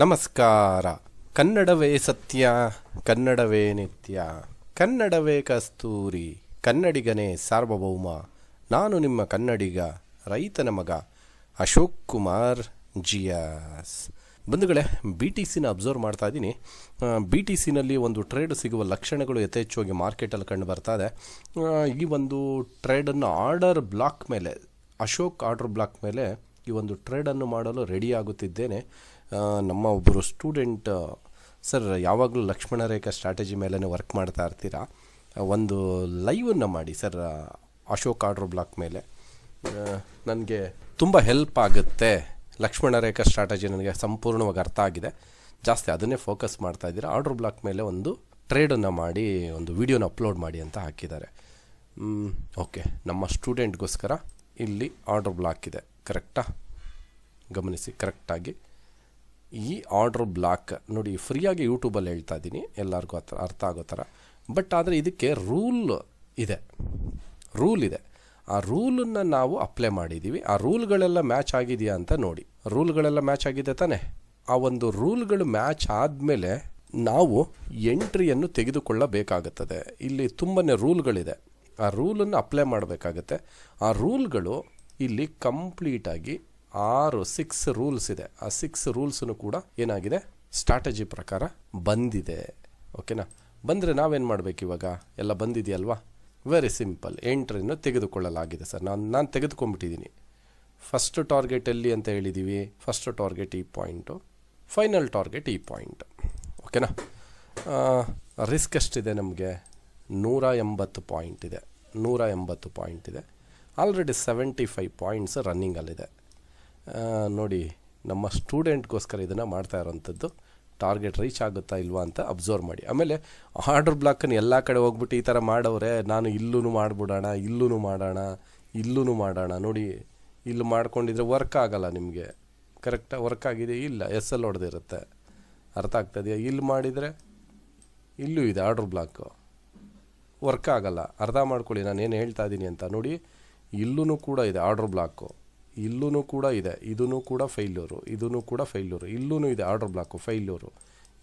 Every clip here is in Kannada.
ನಮಸ್ಕಾರ. ಕನ್ನಡವೇ ಸತ್ಯ, ಕನ್ನಡವೇ ನಿತ್ಯ, ಕನ್ನಡವೇ ಕಸ್ತೂರಿ, ಕನ್ನಡಿಗನೇ ಸಾರ್ವಭೌಮ. ನಾನು ನಿಮ್ಮ ಕನ್ನಡಿಗ, ರೈತನ ಮಗ ಅಶೋಕ್ ಕುಮಾರ್ ಜಿಯಾಸ್. ಬಂಧುಗಳೇ, ಬಿ ಟಿ ಸಿನ ಅಬ್ಸರ್ವ್ ಮಾಡ್ತಾ ಇದ್ದೀನಿ. ಬಿ ಟಿ ಸಿನಲ್ಲಿ ಒಂದು ಟ್ರೇಡ್ ಸಿಗುವ ಲಕ್ಷಣಗಳು ಯಥೇಚ್ಛವಾಗಿ ಮಾರ್ಕೆಟಲ್ಲಿ ಕಂಡು ಬರ್ತಾ ಇದೆ. ಈ ಒಂದು ಟ್ರೇಡನ್ನು ಆರ್ಡರ್ ಬ್ಲಾಕ್ ಮೇಲೆ, ಅಶೋಕ್ ಆರ್ಡರ್ ಬ್ಲಾಕ್ ಮೇಲೆ ಈ ಒಂದು ಟ್ರೇಡನ್ನು ಮಾಡಲು ರೆಡಿ ಆಗುತ್ತಿದ್ದೇನೆ. ನಮ್ಮ ಒಬ್ಬರು ಸ್ಟೂಡೆಂಟ್, ಸರ್ ಯಾವಾಗಲೂ ಲಕ್ಷ್ಮಣ ರೇಖಾ ಸ್ಟ್ರಾಟಜಿ ಮೇಲೇ ವರ್ಕ್ ಮಾಡ್ತಾ ಇರ್ತೀರಾ, ಒಂದು ಲೈವನ್ನು ಮಾಡಿ ಸರ್ ಅಶೋಕ್ ಆರ್ಡರ್ ಬ್ಲಾಕ್ ಮೇಲೆ, ನನಗೆ ತುಂಬ ಹೆಲ್ಪ್ ಆಗುತ್ತೆ. ಲಕ್ಷ್ಮಣ ರೇಖಾ ಸ್ಟ್ರಾಟಜಿ ನನಗೆ ಸಂಪೂರ್ಣವಾಗಿ ಅರ್ಥ ಆಗಿದೆ, ಜಾಸ್ತಿ ಅದನ್ನೇ ಫೋಕಸ್ ಮಾಡ್ತಾ ಇದ್ದೀರಾ, ಆರ್ಡರ್ ಬ್ಲಾಕ್ ಮೇಲೆ ಒಂದು ಟ್ರೇಡನ್ನು ಮಾಡಿ ಒಂದು ವಿಡಿಯೋನ ಅಪ್ಲೋಡ್ ಮಾಡಿ ಅಂತ ಹಾಕಿದ್ದಾರೆ. ಓಕೆ, ನಮ್ಮ ಸ್ಟೂಡೆಂಟ್ಗೋಸ್ಕರ ಇಲ್ಲಿ ಆರ್ಡರ್ ಬ್ಲಾಕ್ ಇದೆ, ಕರೆಕ್ಟಾ? ಗಮನಿಸಿ ಕರೆಕ್ಟಾಗಿ. ಈ ಆರ್ಡರ್ ಬ್ಲಾಕ್ ನೋಡಿ, ಫ್ರೀಯಾಗಿ ಯೂಟ್ಯೂಬಲ್ಲಿ ಹೇಳ್ತಾ ಇದ್ದೀನಿ, ಎಲ್ಲರಿಗೂ ಅರ್ಥ ಆಗೋ ಥರ. ಬಟ್ ಆದರೆ ಇದಕ್ಕೆ ರೂಲ್ ಇದೆ. ಆ ರೂಲನ್ನು ನಾವು ಅಪ್ಲೈ ಮಾಡಿದ್ದೀವಿ. ಆ ರೂಲ್ಗಳೆಲ್ಲ ಮ್ಯಾಚ್ ಆಗಿದೆಯಾ ಅಂತ ನೋಡಿ. ರೂಲ್ಗಳೆಲ್ಲ ಮ್ಯಾಚ್ ಆಗಿದೆ ತಾನೇ? ಆ ಒಂದು ರೂಲ್ಗಳು ಮ್ಯಾಚ್ ಆದಮೇಲೆ ನಾವು ಎಂಟ್ರಿಯನ್ನು ತೆಗೆದುಕೊಳ್ಳಬೇಕಾಗುತ್ತದೆ. ಇಲ್ಲಿ ತುಂಬಾ ರೂಲ್ಗಳಿದೆ, ಆ ರೂಲನ್ನು ಅಪ್ಲೈ ಮಾಡಬೇಕಾಗತ್ತೆ. ಆ ರೂಲ್ಗಳು ಇಲ್ಲಿ ಕಂಪ್ಲೀಟಾಗಿ 6 ರೂಲ್ಸ್ ಇದೆ. ಆ 6 ರೂಲ್ಸನ್ನು ಕೂಡ ಏನಾಗಿದೆ, ಸ್ಟ್ರಾಟಜಿ ಪ್ರಕಾರ ಬಂದಿದೆ. ಓಕೆನಾ? ಬಂದರೆ ನಾವೇನು ಮಾಡಬೇಕು ಇವಾಗ? ಎಲ್ಲ ಬಂದಿದೆಯಲ್ವಾ? ವೆರಿ ಸಿಂಪಲ್, ಎಂಟ್ರಿಯನ್ನು ತೆಗೆದುಕೊಳ್ಳಲಾಗಿದೆ ಸರ್. ನಾನು ತೆಗೆದುಕೊಂಡ್ಬಿಟ್ಟಿದ್ದೀನಿ. ಫಸ್ಟ್ ಟಾರ್ಗೆಟ್ ಎಲ್ಲಿ ಅಂತ ಹೇಳಿದ್ದೀವಿ? ಫಸ್ಟ್ ಟಾರ್ಗೆಟ್ ಈ ಪಾಯಿಂಟು, ಫೈನಲ್ ಟಾರ್ಗೆಟ್ ಈ ಪಾಯಿಂಟ್. ಓಕೆನಾ? ರಿಸ್ಕ್ ಎಷ್ಟಿದೆ ನಮಗೆ? 180 ಪಾಯಿಂಟ್ ಇದೆ. 180 ಪಾಯಿಂಟ್ ಇದೆ. ಆಲ್ರೆಡಿ 75 ಪಾಯಿಂಟ್ಸ್ ರನ್ನಿಂಗಲ್ಲಿದೆ. ನೋಡಿ, ನಮ್ಮ ಸ್ಟೂಡೆಂಟ್ಗೋಸ್ಕರ ಇದನ್ನು ಮಾಡ್ತಾ ಇರೋವಂಥದ್ದು. ಟಾರ್ಗೆಟ್ ರೀಚ್ ಆಗುತ್ತಾ ಇಲ್ವಾ ಅಂತ ಅಬ್ಸರ್ವ್ ಮಾಡಿ. ಆಮೇಲೆ ಆರ್ಡರ್ ಬ್ಲಾಕನ್ನು ಎಲ್ಲ ಕಡೆ ಹೋಗ್ಬಿಟ್ಟು ಈ ಥರ ಮಾಡವ್ರೆ, ನಾನು ಇಲ್ಲೂ ಮಾಡಿಬಿಡೋಣ, ಇಲ್ಲೂ ಮಾಡೋಣ. ನೋಡಿ, ಇಲ್ಲಿ ಮಾಡ್ಕೊಂಡಿದ್ರೆ ವರ್ಕ್ ಆಗಲ್ಲ ನಿಮಗೆ. ಕರೆಕ್ಟಾಗಿ ವರ್ಕ್ ಆಗಿದೆ? ಇಲ್ಲ, SL ಹೊಡೆದಿರುತ್ತೆ. ಅರ್ಥ ಆಗ್ತದೆಯಾ? ಇಲ್ಲಿ ಮಾಡಿದರೆ ಇಲ್ಲೂ ಇದೆ ಆರ್ಡರ್ ಬ್ಲಾಕು, ವರ್ಕ್ ಆಗಲ್ಲ. ಅರ್ಥ ಮಾಡ್ಕೊಳ್ಳಿ ನಾನು ಏನು ಹೇಳ್ತಾ ಇದ್ದೀನಿ ಅಂತ. ನೋಡಿ, ಇಲ್ಲೂ ಕೂಡ ಇದೆ ಆರ್ಡರ್ ಬ್ಲಾಕು, ಇಲ್ಲೂ ಕೂಡ ಇದೆ, ಇದೂ ಕೂಡ ಫೈಲ್ಯೂರು, ಇದೂ ಕೂಡ ಫೈಲ್ಯೂರು. ಇಲ್ಲೂ ಇದೆ ಆರ್ಡರ್ ಬ್ಲಾಕು, ಫೈಲ್ಯೂರು.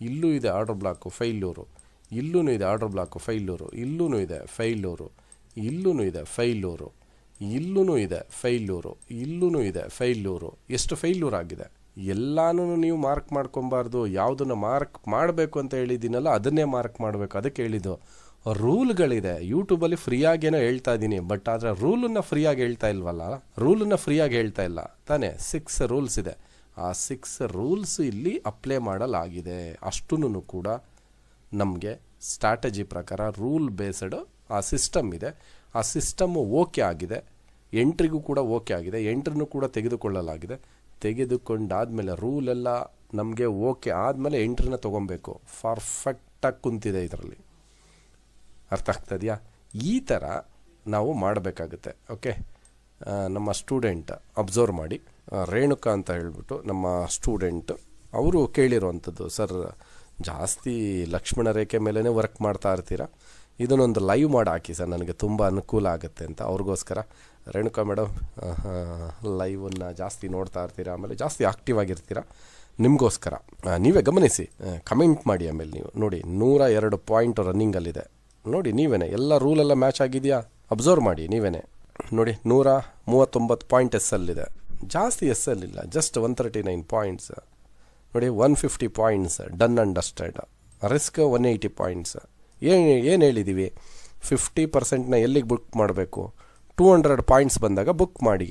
ಇಲ್ಲೂ ಇದೆ ಆರ್ಡರ್ ಬ್ಲಾಕು, ಫೈಲ್ಯೂರು. ಇಲ್ಲೂ ಇದೆ ಆರ್ಡರ್ ಬ್ಲಾಕು, ಫೈಲ್ಯೂರು. ಇಲ್ಲೂ ಇದೆ ಫೈಲ್ಯೂರು. ಇಲ್ಲೂ ಇದೆ ಫೈಲ್ಯೂರು. ಇಲ್ಲೂ ಇದೆ ಫೈಲ್ಯೂರು. ಇಲ್ಲೂ ಇದೆ ಫೈಲ್ಯೂರು. ಎಷ್ಟು ಫೈಲ್ಯೂರ್ ಆಗಿದೆ? ಎಲ್ಲನೂ ನೀವು ಮಾರ್ಕ್ ಮಾಡ್ಕೊಬಾರ್ದು. ಯಾವುದನ್ನು ಮಾರ್ಕ್ ಮಾಡಬೇಕು ಅಂತ ಹೇಳಿದ್ದೀನಲ್ಲ ಅದನ್ನೇ ಮಾರ್ಕ್ ಮಾಡಬೇಕು. ಅದಕ್ಕೆ ಹೇಳಿದ್ದು ರೂಲ್ಗಳಿದೆ. ಯೂಟ್ಯೂಬಲ್ಲಿ ಫ್ರೀಯಾಗೇನೋ ಹೇಳ್ತಾ ಇದ್ದೀನಿ, ಬಟ್ ಆದರೆ ರೂಲನ್ನು ಫ್ರೀಯಾಗಿ ಹೇಳ್ತಾ ಇಲ್ವಲ್ಲ, ರೂಲನ್ನು ಫ್ರೀಯಾಗಿ ಹೇಳ್ತಾ ಇಲ್ಲ ತಾನೇ? 6 ರೂಲ್ಸ್ ಇದೆ. ಆ 6 ರೂಲ್ಸ್ ಇಲ್ಲಿ ಅಪ್ಲೈ ಮಾಡಲಾಗಿದೆ. ಅಷ್ಟೂ ಕೂಡ ನಮಗೆ ಸ್ಟ್ರಾಟಜಿ ಪ್ರಕಾರ ರೂಲ್ ಬೇಸ್ಡ್ ಆ ಸಿಸ್ಟಮ್ ಇದೆ. ಆ ಸಿಸ್ಟಮ್ಮು ಓಕೆ ಆಗಿದೆ, ಎಂಟ್ರಿಗೂ ಕೂಡ ಓಕೆ ಆಗಿದೆ, ಎಂಟ್ರಿನೂ ಕೂಡ ತೆಗೆದುಕೊಳ್ಳಲಾಗಿದೆ. ತೆಗೆದುಕೊಂಡಾದಮೇಲೆ ರೂಲೆಲ್ಲ ನಮಗೆ ಓಕೆ ಆದಮೇಲೆ ಎಂಟ್ರಿನ ತೊಗೊಬೇಕು. ಪರ್ಫೆಕ್ಟಾಗಿ ಕುಂತಿದೆ ಇದರಲ್ಲಿ. ಅರ್ಥ ಆಗ್ತದೆಯಾ? ಈ ಥರ ನಾವು ಮಾಡಬೇಕಾಗುತ್ತೆ. ಓಕೆ, ನಮ್ಮ ಸ್ಟೂಡೆಂಟ್ ಅಬ್ಸರ್ವ್ ಮಾಡಿ, ರೇಣುಕಾ ಅಂತ ಹೇಳ್ಬಿಟ್ಟು ನಮ್ಮ ಸ್ಟೂಡೆಂಟ್, ಅವರು ಕೇಳಿರುವಂಥದ್ದು, ಸರ್ ಜಾಸ್ತಿ ಲಕ್ಷ್ಮಣ ರೇಖೆ ಮೇಲೇ ವರ್ಕ್ ಮಾಡ್ತಾ ಇರ್ತೀರಾ, ಇದನ್ನೊಂದು ಲೈವ್ ಮಾಡಿ ಹಾಕಿ ಸರ್, ನನಗೆ ತುಂಬ ಅನುಕೂಲ ಆಗುತ್ತೆ ಅಂತ. ಅವ್ರಿಗೋಸ್ಕರ ರೇಣುಕಾ ಮೇಡಮ್, ಲೈವನ್ನು ಜಾಸ್ತಿ ನೋಡ್ತಾ ಇರ್ತೀರಾ, ಆಮೇಲೆ ಜಾಸ್ತಿ ಆಕ್ಟಿವ್ ಆಗಿರ್ತೀರಾ, ನಿಮಗೋಸ್ಕರ ನೀವೇ ಗಮನಿಸಿ, ಕಮೆಂಟ್ ಮಾಡಿ. ಆಮೇಲೆ ನೀವು ನೋಡಿ, 102 ಪಾಯಿಂಟ್ ರನ್ನಿಂಗಲ್ಲಿದೆ. ನೋಡಿ ನೀವೇ, ಎಲ್ಲ ರೂಲೆಲ್ಲ ಮ್ಯಾಚ್ ಆಗಿದೆಯಾ? ಅಬ್ಸರ್ವ್ ಮಾಡಿ ನೀವೇ. ನೋಡಿ, 139 ಪಾಯಿಂಟ್ SL ಇದೆ, ಜಾಸ್ತಿ SL ಇಲ್ಲ, ಜಸ್ಟ್ 139 ಪಾಯಿಂಟ್ಸ್. ನೋಡಿ, 150 points done and dusted. Risk 180 points. ಏನು ಹೇಳಿದ್ದೀವಿ? 50%ನ ಎಲ್ಲಿಗೆ ಬುಕ್ ಮಾಡಬೇಕು? 200 ಪಾಯಿಂಟ್ಸ್ ಬಂದಾಗ ಬುಕ್ ಮಾಡಿ.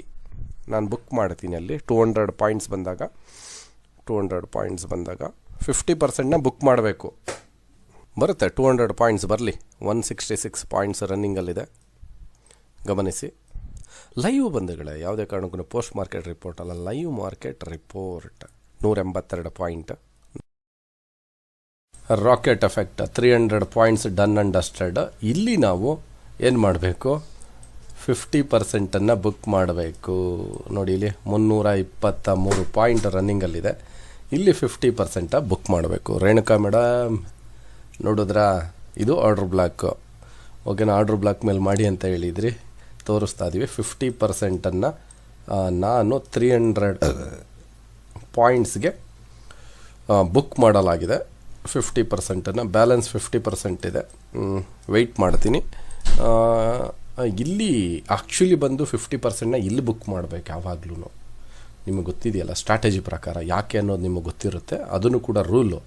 ನಾನು ಬುಕ್ ಮಾಡ್ತೀನಿ ಅಲ್ಲಿ. 200 ಪಾಯಿಂಟ್ಸ್ ಬಂದಾಗ 50%ನ ಬುಕ್ ಮಾಡಬೇಕು. ಬರುತ್ತೆ, 200 ಪಾಯಿಂಟ್ಸ್ ಬರಲಿ. 166 ಪಾಯಿಂಟ್ಸ್ ರನ್ನಿಂಗಲ್ಲಿದೆ, ಗಮನಿಸಿ. ಲೈವ್ ಬಂಧುಗಳೇ, ಯಾವುದೇ ಕಾರಣಕ್ಕೂ ಪೋಸ್ಟ್ ಮಾರ್ಕೆಟ್ ರಿಪೋರ್ಟ್ ಅಲ್ಲ, live market report. 182 point. Rocket effect 300 points done and dusted. ಇಲ್ಲಿ ನಾವು ಏನು ಮಾಡಬೇಕು? 50%ನ್ನು ಬುಕ್ ಮಾಡಬೇಕು. ನೋಡಿ, ಇಲ್ಲಿ 323 ಪಾಯಿಂಟ್ ರನ್ನಿಂಗಲ್ಲಿದೆ. ಇಲ್ಲಿ 50% ಬುಕ್ ಮಾಡಬೇಕು. ರೇಣುಕಾ ಮೇಡಮ್ ನೋಡಿದ್ರಾ? ಇದು ಆರ್ಡರ್ ಬ್ಲಾಕ್. ಓಕೆನಾ? ಆರ್ಡರ್ ಬ್ಲಾಕ್ ಮೇಲೆ ಮಾಡಿ ಅಂತ ಹೇಳಿದ್ರಿ, ತೋರಿಸ್ತಾ ಇದ್ದೀವಿ. 50%ನ್ನು ನಾನು 300 ಪಾಯಿಂಟ್ಸ್ಗೆ ಬುಕ್ ಮಾಡಲಾಗಿದೆ 50%, ಬ್ಯಾಲೆನ್ಸ್ 50% ಇದೆ. ವೆಯ್ಟ್ ಮಾಡ್ತೀನಿ. ಇಲ್ಲಿ ಆ್ಯಕ್ಚುಲಿ ಬಂದು 50%ನ ಇಲ್ಲಿ ಬುಕ್ ಮಾಡಬೇಕು ಯಾವಾಗಲೂ. ನಿಮಗೆ ಗೊತ್ತಿದೆಯಲ್ಲ ಸ್ಟ್ರಾಟಜಿ ಪ್ರಕಾರ, ಯಾಕೆ ಅನ್ನೋದು ನಿಮಗೆ ಗೊತ್ತಿರುತ್ತೆ, ಅದನ್ನು ಕೂಡ ರೂಲು.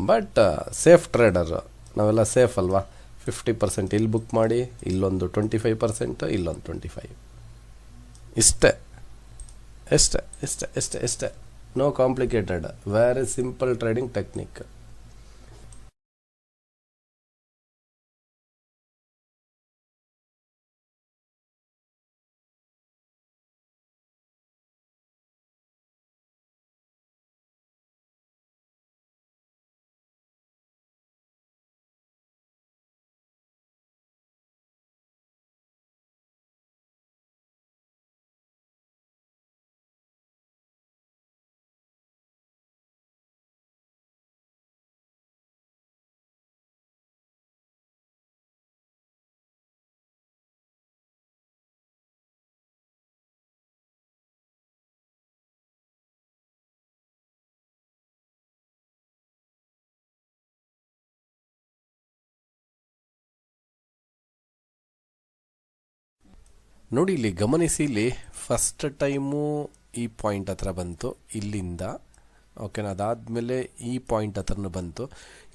ಬಟ್ ಸೇಫ್ ಟ್ರೇಡರ್ ನಾವೆಲ್ಲ ಸೇಫ್ ಅಲ್ವಾ. 50% ಇಲ್ಲಿ ಬುಕ್ ಮಾಡಿ, ಇಲ್ಲೊಂದು 25%, ಇಲ್ಲೊಂದು 25%. ಇಷ್ಟೇ. No complicated, very simple trading technique. ನೋಡಿ ಇಲ್ಲಿ ಗಮನಿಸಿ, ಇಲ್ಲಿ ಫಸ್ಟ್ ಟೈಮು ಈ ಪಾಯಿಂಟ್ ಹತ್ರ ಬಂತು ಇಲ್ಲಿಂದ, ಓಕೆನಾ. ಅದಾದಮೇಲೆ ಈ ಪಾಯಿಂಟ್ ಹತ್ರನೂ ಬಂತು.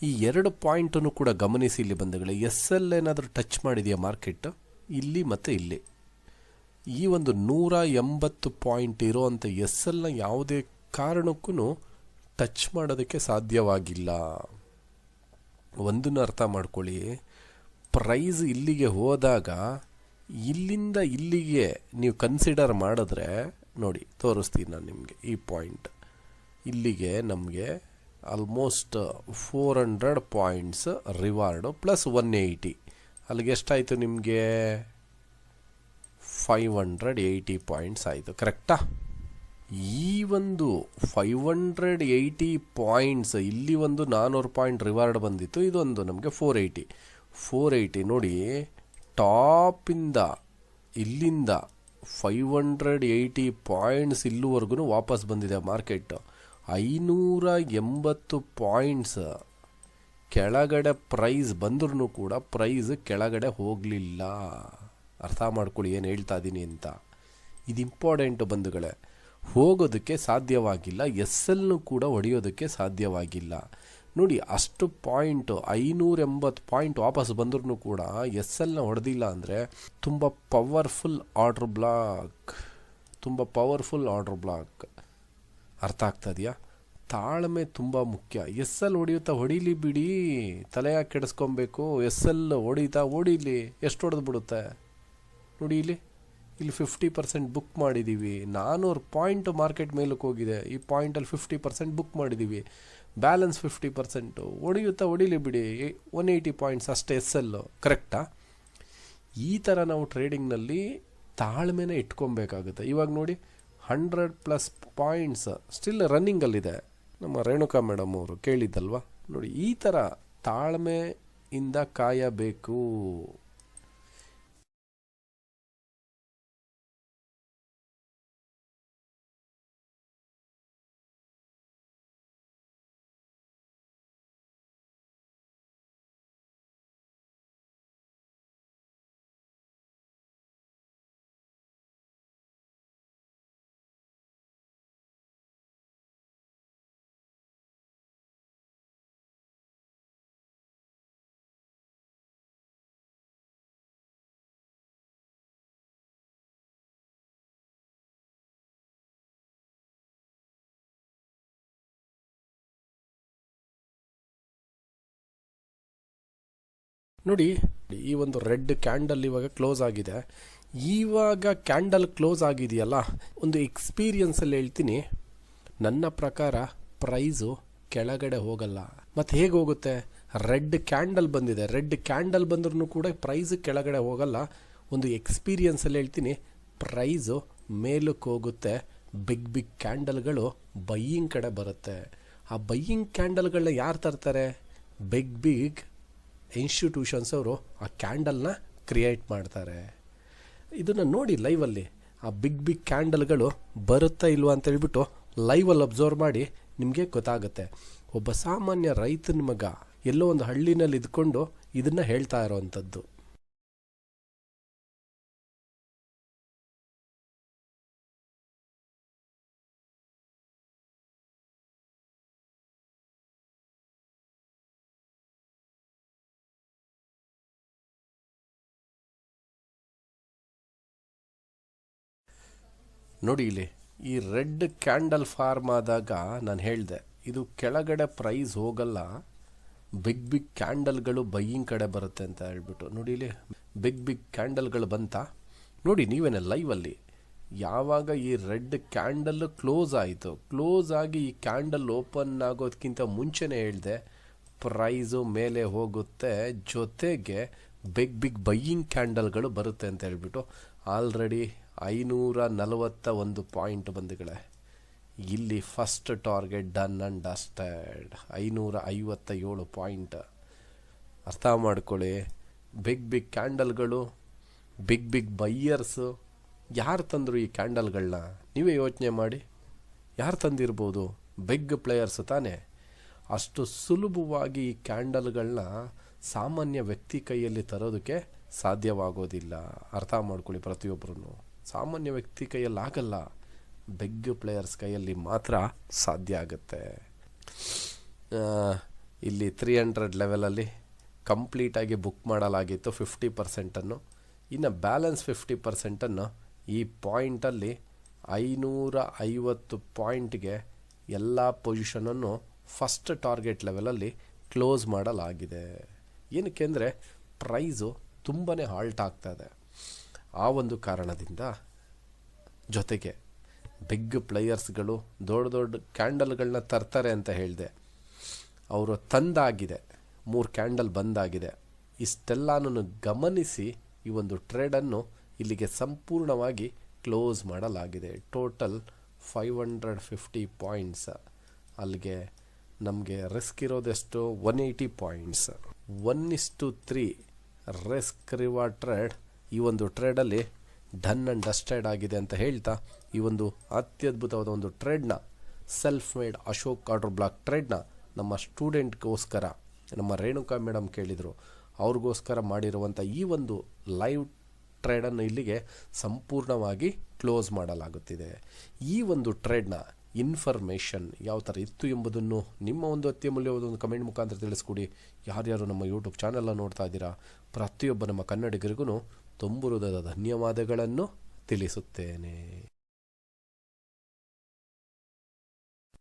ಈ 2 ಪಾಯಿಂಟನ್ನು ಕೂಡ ಗಮನಿಸಿ ಇಲ್ಲಿ ಬಂಧುಗಳೇ. ಎಸ್ ಎಲ್ ಏನಾದರೂ ಟಚ್ ಮಾಡಿದೆಯಾ ಮಾರ್ಕೆಟ್ ಇಲ್ಲಿ ಮತ್ತು ಇಲ್ಲಿ? ಈ ಒಂದು 180 ಪಾಯಿಂಟ್ ಇರೋವಂಥ ಎಸ್ ಎಲ್ನ ಯಾವುದೇ ಕಾರಣಕ್ಕೂ ಟಚ್ ಮಾಡೋದಕ್ಕೆ ಸಾಧ್ಯವಾಗಿಲ್ಲ. ಒಂದನ್ನು ಅರ್ಥ ಮಾಡ್ಕೊಳ್ಳಿ, ಪ್ರೈಸ್ ಇಲ್ಲಿಗೆ ಹೋದಾಗ ಇಲ್ಲಿಂದ ಇಲ್ಲಿಗೆ ನೀವು ಕನ್ಸಿಡರ್ ಮಾಡಿದ್ರೆ, ನೋಡಿ ತೋರಿಸ್ತೀನಿ ನಾನು ನಿಮಗೆ. ಈ ಪಾಯಿಂಟ್ ಇಲ್ಲಿಗೆ ನಮಗೆ ಆಲ್ಮೋಸ್ಟ್ 400 ಪಾಯಿಂಟ್ಸ್ ರಿವಾರ್ಡು ಪ್ಲಸ್ 180. ಅಲ್ಲಿಗೆ ಎಷ್ಟಾಯಿತು ನಿಮಗೆ? 580 ಪಾಯಿಂಟ್ಸ್ ಆಯಿತು, ಕರೆಕ್ಟಾ? ಈ ಒಂದು 580 ಪಾಯಿಂಟ್ಸ್, ಇಲ್ಲಿ ಒಂದು 400 ಪಾಯಿಂಟ್ ರಿವಾರ್ಡ್ ಬಂದಿತ್ತು, ಇದೊಂದು ನಮಗೆ 480 ನೋಡಿ. ಟಾಪಿಂದ ಇಲ್ಲಿಂದ 580 ಪಾಯಿಂಟ್ಸ್ ಇಲ್ಲಿವರೆಗೂ ವಾಪಸ್ ಬಂದಿದೆ ಮಾರ್ಕೆಟ್. 580 ಪಾಯಿಂಟ್ಸ್ ಕೆಳಗಡೆ ಪ್ರೈಸ್ ಬಂದ್ರೂ ಕೂಡ ಪ್ರೈಸ್ ಕೆಳಗಡೆ ಹೋಗಲಿಲ್ಲ. ಅರ್ಥ ಮಾಡ್ಕೊಳ್ಳಿ ಏನು ಹೇಳ್ತಾ ಇದ್ದೀನಿ ಅಂತ. ಇದು ಇಂಪಾರ್ಟೆಂಟು ಬಂಧುಗಳೇ. ಹೋಗೋದಕ್ಕೆ ಸಾಧ್ಯವಾಗಿಲ್ಲ, ಎಸ್ ಎಲ್ನು ಕೂಡ ಹೊಡೆಯೋದಕ್ಕೆ ಸಾಧ್ಯವಾಗಿಲ್ಲ. ನೋಡಿ, ಅಷ್ಟು ಪಾಯಿಂಟು 580 ಪಾಯಿಂಟ್ ವಾಪಸ್ ಬಂದ್ರೂ ಕೂಡ ಎಸ್ ಎಲ್ನ ಹೊಡೆದಿಲ್ಲ ಅಂದರೆ ತುಂಬ ಪವರ್ಫುಲ್ ಆರ್ಡ್ರ್ ಬ್ಲಾಕ್. ಅರ್ಥ ಆಗ್ತದೆಯಾ? ತಾಳ್ಮೆ ತುಂಬ ಮುಖ್ಯ. ಎಸ್ ಎಲ್ ಹೊಡೀಲಿ ಬಿಡಿ, ತಲೆ ಯಾಕೆ ಕೆಡಿಸ್ಕೊಬೇಕು. ಎಸ್ ಎಲ್ ಹೊಡೀಲಿ, ಎಷ್ಟು ಹೊಡೆದು ಬಿಡುತ್ತೆ ನೋಡಿ. ಇಲ್ಲಿ 50% ಬುಕ್ ಮಾಡಿದ್ದೀವಿ. 400 ಪಾಯಿಂಟ್ ಮಾರ್ಕೆಟ್ ಮೇಲಕ್ಕೆ ಹೋಗಿದೆ. ಈ ಪಾಯಿಂಟಲ್ಲಿ 50% ಬುಕ್ ಮಾಡಿದ್ದೀವಿ. ಬ್ಯಾಲೆನ್ಸ್ 50%. ಹೊಡೀಲಿ ಬಿಡಿ, 180 ಪಾಯಿಂಟ್ಸ್ ಅಷ್ಟೇ ಎಸ್ ಎಲ್, ಕರೆಕ್ಟಾ? ಈ ಥರ ನಾವು ಟ್ರೇಡಿಂಗ್ನಲ್ಲಿ ತಾಳ್ಮೆನ ಇಟ್ಕೊಬೇಕಾಗುತ್ತೆ. ಇವಾಗ ನೋಡಿ, 100+ ಪಾಯಿಂಟ್ಸ್ ಸ್ಟಿಲ್ ರನ್ನಿಂಗಲ್ಲಿದೆ. ನಮ್ಮ ರೇಣುಕಾ ಮೇಡಮ್ ಅವರು ಕೇಳಿದ್ದಲ್ವ. ನೋಡಿ, ಈ ಥರ ತಾಳ್ಮೆಯಿಂದ ಕಾಯಬೇಕು. ನೋಡಿ, ಈ ಒಂದು ರೆಡ್ ಕ್ಯಾಂಡಲ್ ಇವಾಗ ಕ್ಲೋಸ್ ಆಗಿದೆ. ಇವಾಗ ಕ್ಯಾಂಡಲ್ ಕ್ಲೋಸ್ ಆಗಿದೆಯಲ್ಲ, ಒಂದು ಎಕ್ಸ್ಪೀರಿಯನ್ಸಲ್ಲಿ ಹೇಳ್ತೀನಿ, ನನ್ನ ಪ್ರಕಾರ ಪ್ರೈಸು ಕೆಳಗಡೆ ಹೋಗಲ್ಲ. ಮತ್ತು ಹೇಗೆ ಹೋಗುತ್ತೆ? ರೆಡ್ ಕ್ಯಾಂಡಲ್ ಬಂದಿದೆ, ರೆಡ್ ಕ್ಯಾಂಡಲ್ ಬಂದ್ರೂ ಕೂಡ ಪ್ರೈಸ್ ಕೆಳಗಡೆ ಹೋಗಲ್ಲ. ಒಂದು ಎಕ್ಸ್ಪೀರಿಯನ್ಸಲ್ಲಿ ಹೇಳ್ತೀನಿ, ಪ್ರೈಸು ಮೇಲಕ್ಕೆ ಹೋಗುತ್ತೆ. ಬಿಗ್ ಕ್ಯಾಂಡಲ್ಗಳು ಬೈಯಿಂಗ್ ಕಡೆ ಬರುತ್ತೆ. ಆ ಬೈಯಿಂಗ್ ಕ್ಯಾಂಡಲ್ಗಳನ್ನ ಯಾರು ತರ್ತಾರೆ? ಬಿಗ್ ಇನ್ಸ್ಟಿಟ್ಯೂಷನ್ಸ್ ಅವರು ಆ ಕ್ಯಾಂಡಲ್ನ ಕ್ರಿಯೇಟ್ ಮಾಡ್ತಾರೆ. ಇದನ್ನು ನೋಡಿ ಲೈವಲ್ಲಿ, ಆ ಬಿಗ್ ಕ್ಯಾಂಡಲ್ಗಳು ಬರುತ್ತಾ ಇಲ್ವಾ ಅಂತ ಹೇಳ್ಬಿಟ್ಟು ಲೈವಲ್ಲಿ ಅಬ್ಸರ್ವ್ ಮಾಡಿ ನಿಮಗೆ ಗೊತ್ತಾಗುತ್ತೆ. ಒಬ್ಬ ಸಾಮಾನ್ಯ ರೈತನ ಮಗ ಎಲ್ಲೋ ಒಂದು ಹಳ್ಳಿನಲ್ಲಿ ಇದ್ಕೊಂಡು ಇದನ್ನು ಹೇಳ್ತಾ ಇರೋವಂಥದ್ದು. ನೋಡಿ ಇಲ್ಲಿ ಈ ರೆಡ್ ಕ್ಯಾಂಡಲ್ ಫಾರ್ಮ್ ಆದಾಗ ನಾನು ಹೇಳಿದೆ ಇದು ಕೆಳಗಡೆ ಪ್ರೈಸ್ ಹೋಗಲ್ಲ, ಬಿಗ್ ಬಿಗ್ ಕ್ಯಾಂಡಲ್ಗಳು ಬೈಯಿಂಗ್ ಕಡೆ ಬರುತ್ತೆ ಅಂತ ಹೇಳ್ಬಿಟ್ಟು. ನೋಡಿ ಇಲ್ಲಿ ಬಿಗ್ ಬಿಗ್ ಕ್ಯಾಂಡಲ್ಗಳು ಬಂತ ನೋಡಿ ನೀವೇನೆ ಲೈವಲ್ಲಿ. ಯಾವಾಗ ಈ ರೆಡ್ ಕ್ಯಾಂಡಲ್ ಕ್ಲೋಸ್ ಆಯಿತು, ಕ್ಲೋಸ್ ಆಗಿ ಈ ಕ್ಯಾಂಡಲ್ ಓಪನ್ ಆಗೋದಕ್ಕಿಂತ ಮುಂಚೆನೇ ಹೇಳಿದೆ ಪ್ರೈಸು ಮೇಲೆ ಹೋಗುತ್ತೆ, ಜೊತೆಗೆ ಬಿಗ್ ಬಿಗ್ ಬೈಯಿಂಗ್ ಕ್ಯಾಂಡಲ್ಗಳು ಬರುತ್ತೆ ಅಂತ ಹೇಳ್ಬಿಟ್ಟು. ಆಲ್ರೆಡಿ 541 ಪಾಯಿಂಟ್ ಬಂದುಗಳೇ. ಇಲ್ಲಿ first target done and dusted. 557 point. ಅರ್ಥ ಮಾಡ್ಕೊಳ್ಳಿ, ಬಿಗ್ ಬಿಗ್ ಕ್ಯಾಂಡಲ್ಗಳು, ಬಿಗ್ ಬಿಗ್ ಬೈಯರ್ಸು. ಯಾರು ತಂದರು ಈ ಕ್ಯಾಂಡಲ್ಗಳನ್ನ? ನೀವೇ ಯೋಚನೆ ಮಾಡಿ, ಯಾರು ತಂದಿರ್ಬೋದು? ಬಿಗ್ ಪ್ಲೇಯರ್ಸ್ ತಾನೇ. ಅಷ್ಟು ಸುಲಭವಾಗಿ ಈ ಕ್ಯಾಂಡಲ್ಗಳನ್ನ ಸಾಮಾನ್ಯ ವ್ಯಕ್ತಿ ಕೈಯಲ್ಲಿ ತರೋದಕ್ಕೆ ಸಾಧ್ಯವಾಗೋದಿಲ್ಲ. ಅರ್ಥ ಮಾಡ್ಕೊಳ್ಳಿ ಪ್ರತಿಯೊಬ್ಬರೂ. ಸಾಮಾನ್ಯ ವ್ಯಕ್ತಿ ಕೈಯಲ್ಲಿ ಆಗಲ್ಲ, ಬಿಗ್ ಪ್ಲೇಯರ್ಸ್ ಕೈಯಲ್ಲಿ ಮಾತ್ರ ಸಾಧ್ಯ ಆಗುತ್ತೆ. ಇಲ್ಲಿ 300 ಲೆವೆಲಲ್ಲಿ ಕಂಪ್ಲೀಟಾಗಿ ಬುಕ್ ಮಾಡಲಾಗಿತ್ತು 50%. ಇನ್ನು ಬ್ಯಾಲೆನ್ಸ್ 50% ಈ ಪಾಯಿಂಟಲ್ಲಿ 550 ಪಾಯಿಂಟ್ಗೆ ಎಲ್ಲ ಪೊಸಿಷನನ್ನು ಫಸ್ಟ್ ಟಾರ್ಗೆಟ್ ಲೆವೆಲಲ್ಲಿ ಕ್ಲೋಸ್ ಮಾಡಲಾಗಿದೆ. ಏನಕ್ಕೆ ಅಂದರೆ ಪ್ರೈಸು ತುಂಬಾ ಹಾಲ್ಟ್ ಆಗ್ತಾಯಿದೆ. ಆ ಒಂದು ಕಾರಣದಿಂದ, ಜೊತೆಗೆ ಬಿಗ್ ಪ್ಲೇಯರ್ಸ್ಗಳು ದೊಡ್ಡ ದೊಡ್ಡ ಕ್ಯಾಂಡಲ್ಗಳನ್ನ ತರ್ತಾರೆ ಅಂತ ಹೇಳಿದೆ. ಅವರು ತಂದಾಗಿದೆ, 3 ಕ್ಯಾಂಡಲ್ ಬಂದಾಗಿದೆ. ಇಷ್ಟೆಲ್ಲನೂ ಗಮನಿಸಿ ಈ ಒಂದು ಟ್ರೇಡನ್ನು ಇಲ್ಲಿಗೆ ಸಂಪೂರ್ಣವಾಗಿ ಕ್ಲೋಸ್ ಮಾಡಲಾಗಿದೆ. Total 550 points. ಅಲ್ಲಿಗೆ ನಮಗೆ ರಿಸ್ಕ್ ಇರೋದೆಷ್ಟು? 180 ಪಾಯಿಂಟ್ಸ್. 1:3 ರಿಸ್ಕ್ ರಿವಾರ್ಡ್ ಟ್ರೇಡ್ ಈ ಒಂದು ಟ್ರೇಡಲ್ಲಿ ಡನ್ ಆ್ಯಂಡ್ ಡಸ್ಟೆಡ್ ಆಗಿದೆ ಅಂತ ಹೇಳ್ತಾ, ಈ ಒಂದು ಅತ್ಯದ್ಭುತವಾದ ಒಂದು ಟ್ರೇಡ್ನ, self made Ashok order block ಟ್ರೇಡ್ನ ನಮ್ಮ ಸ್ಟೂಡೆಂಟ್ಗೋಸ್ಕರ, ನಮ್ಮ ರೇಣುಕಾ ಮೇಡಮ್ ಕೇಳಿದರು, ಅವ್ರಿಗೋಸ್ಕರ ಮಾಡಿರುವಂಥ ಈ ಒಂದು ಲೈವ್ ಟ್ರೇಡನ್ನು ಇಲ್ಲಿಗೆ ಸಂಪೂರ್ಣವಾಗಿ ಕ್ಲೋಸ್ ಮಾಡಲಾಗುತ್ತಿದೆ. ಈ ಒಂದು ಟ್ರೇಡ್ನ ಇನ್ಫಾರ್ಮೇಷನ್ ಯಾವ ಥರ ಇತ್ತು ಎಂಬುದನ್ನು ನಿಮ್ಮ ಒಂದು ಅತ್ಯಮೂಲ್ಯವಾದ ಒಂದು ಕಮೆಂಟ್ ಮುಖಾಂತರ ತಿಳಿಸ್ಕೊಡಿ. ಯಾರ್ಯಾರು ನಮ್ಮ ಯೂಟ್ಯೂಬ್ ಚಾನಲ್ನ ನೋಡ್ತಾ ಇದ್ದೀರಾ, ಪ್ರತಿಯೊಬ್ಬ ನಮ್ಮ ಕನ್ನಡಿಗರಿಗೂ ತುಂಬು ಹೃದಯದ ಧನ್ಯವಾದಗಳನ್ನು ತಿಳಿಸುತ್ತೇನೆ.